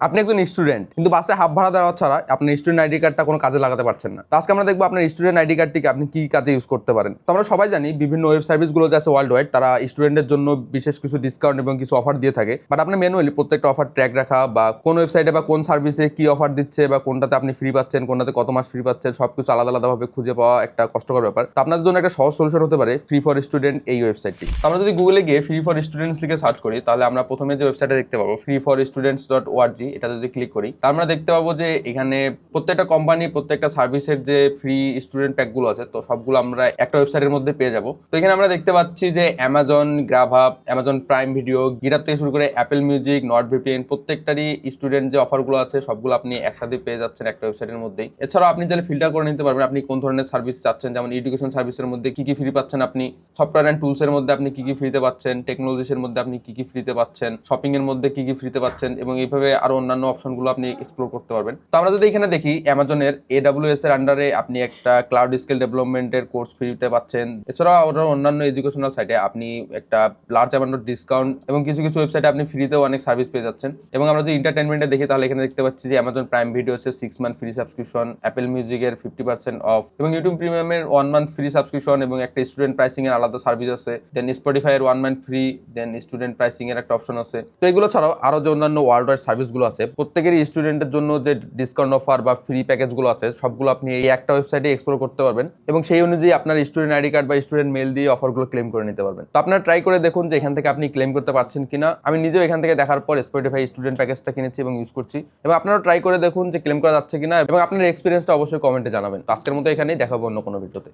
আপনি একজন স্টুডেন্ট কিন্তু বাসে হাফ ভাড়া দেওয়া ছাড়া আপনার স্টুডেন্ট আইডি কার্ডটা কোনো কাজে লাগাতে পারছেন না। তো আজকে আমরা দেখবো আপনার স্টুডেন্ট আইডি কার্ডটিকে আপনি কি কাজে ইউজ করতে পারেন। তো আমরা সবাই জানি বিভিন্ন ওয়েব সার্ভিসগুলো যে আছে ওয়ার্ল্ড ওয়াইড, তারা স্টুডেন্টের জন্য বিশেষ কিছু ডিসকাউন্ট এবং কিছু অফার দিয়ে থাকে। বাট আপনার ম্যানুয়ালি প্রত্যেকটা অফার ট্র্যাক রাখা বা কোন ওয়েবসাইটে বা কোন সার্ভিসে কি অফার দিচ্ছে বা কোনটাতে আপনি ফ্রি পাচ্ছেন, কোনটাতে কত মাস ফ্রি পাচ্ছেন, সবকিছু আলাদা আলাদাভাবে খুঁজে পাওয়া একটা কষ্টকর ব্যাপার। তো আপনাদের জন্য একটা সহজ সলিউশন হতে পারে ফ্রি ফর স্টুডেন্ট এই ওয়েবসাইটটি। তো আমরা যদি গুগলে গিয়ে ফ্রি ফর স্টুডেন্টস লিখে সার্চ করি, তাহলে আমরা প্রথমে যে ওয়েবসাইটে দেখতে পাবো free4students.org, এটা যদি ক্লিক করি তা আমরা দেখতে পাবো যে এখানে প্রত্যেকটা কোম্পানি প্রত্যেকটা সার্ভিসের যে ফ্রি স্টুডেন্ট প্যাকগুলো আছে, তো সবগুলো আমরা একটা ওয়েবসাইটের মধ্যে পেয়ে যাবো। তো এখানে আমরা দেখতে পাচ্ছি যে Amazon Grubhub, Amazon Prime video, GitHub থেকে শুরু করে অ্যাপেল মিউজিক, নর্ডভিপিএন, প্রত্যেকটারই স্টুডেন্ট যে অফারগুলো আছে সবগুলো আপনি একসাথে পেয়ে যাচ্ছেন একটা ওয়েবসাইটের মধ্যেই। এছাড়াও আপনি চাইলে ফিল্টার করে নিতে পারবেন আপনি কোন ধরনের সার্ভিস চাচ্ছেন, যেমন এডুকেশন সার্ভিসের মধ্যে কি কি ফ্রি পাচ্ছেন আপনি, সফটওয়্যার অ্যান্ড টুলসের মধ্যে আপনি কি কি ফ্রিতে পাচ্ছেন, টেকনোলজিসের মধ্যে আপনি কি কি ফ্রিতে পাচ্ছেন, শপিং এর মধ্যে কি কি ফ্রিতে পাচ্ছেন, এবং এইভাবে আরো অন্যান্য অপশনগুলো আপনি এক্সপ্লোর করতে পারবেন। তো আমরা যদি এখানে দেখি অ্যামাজনের AWS এর আন্ডারে আপনি একটা ক্লাউড স্কেল ডেভেলপমেন্টের কোর্স ফ্রিতে পাচ্ছেন। এছাড়াও আরো অন্যান্য এডুকেশনাল সাইটে আপনি একটা লার্জ অ্যামাউন্ট ডিসকাউন্ট এবং কিছু কিছু ওয়েবসাইটে আপনি ফ্রিতেও অনেক সার্ভিস পেয়ে যাচ্ছেন। এবং আমরা যদি এন্টারটেনমেন্টে দেখি তাহলে এখানে দেখতে পাচ্ছি যে অ্যামাজন প্রাইম ভিডিওসের 6 মান্থ ফ্রি সাবস্ক্রিপশন, অ্যাপেল মিউজিকের 50% অফ, এবং ইউটিউব প্রিমিয়ামের 1 মান্থ ফ্রি সাবস্ক্রিপশন এবং একটা স্টুডেন্ট প্রাইসিং এর আলাদা সার্ভিস আছে। দেন স্পটিফাই এর 1 month free, then student pricing এর একটা অপশন আছে। তো এগুলো ছাড়াও আরো যে অন্যান্য ওয়ার্ল্ড ওয়াইড সার্ভিসগুলো আছে, প্রত্যেকেরই স্টুডেন্টের জন্য যে ডিসকাউন্ট অফার বা ফ্রি প্যাকেজগুলো আছে সবগুলো আপনি এই একটা ওয়েবসাইটে এক্সপ্লোর করতে পারবেন এবং সেই অনুযায়ী আপনার স্টুডেন্ট আইডি কার্ড বা স্টুডেন্ট মেল দিয়ে অফারগুলো ক্লেম করে নিতে পারবেন। তো আপনারা ট্রাই করে দেখুন যে এখান থেকে আপনি ক্লেম করতে পারছেন কিনা। আমি নিজেও এখান থেকে দেখার পর স্পটিফাই স্টুডেন্ট প্যাকেজটা কিনেছি এবং ইউজ করছি, এবং আপনারা ট্রাই করে দেখুন যে ক্লেম করা যাচ্ছে কিনা, এবং আপনার এক্সপিরিয়েন্সটা অবশ্যই কমেন্টে জানাবেন। তো আজকের মতো এখানেই দেখাবো অন্য কোনো ভিডিওতে।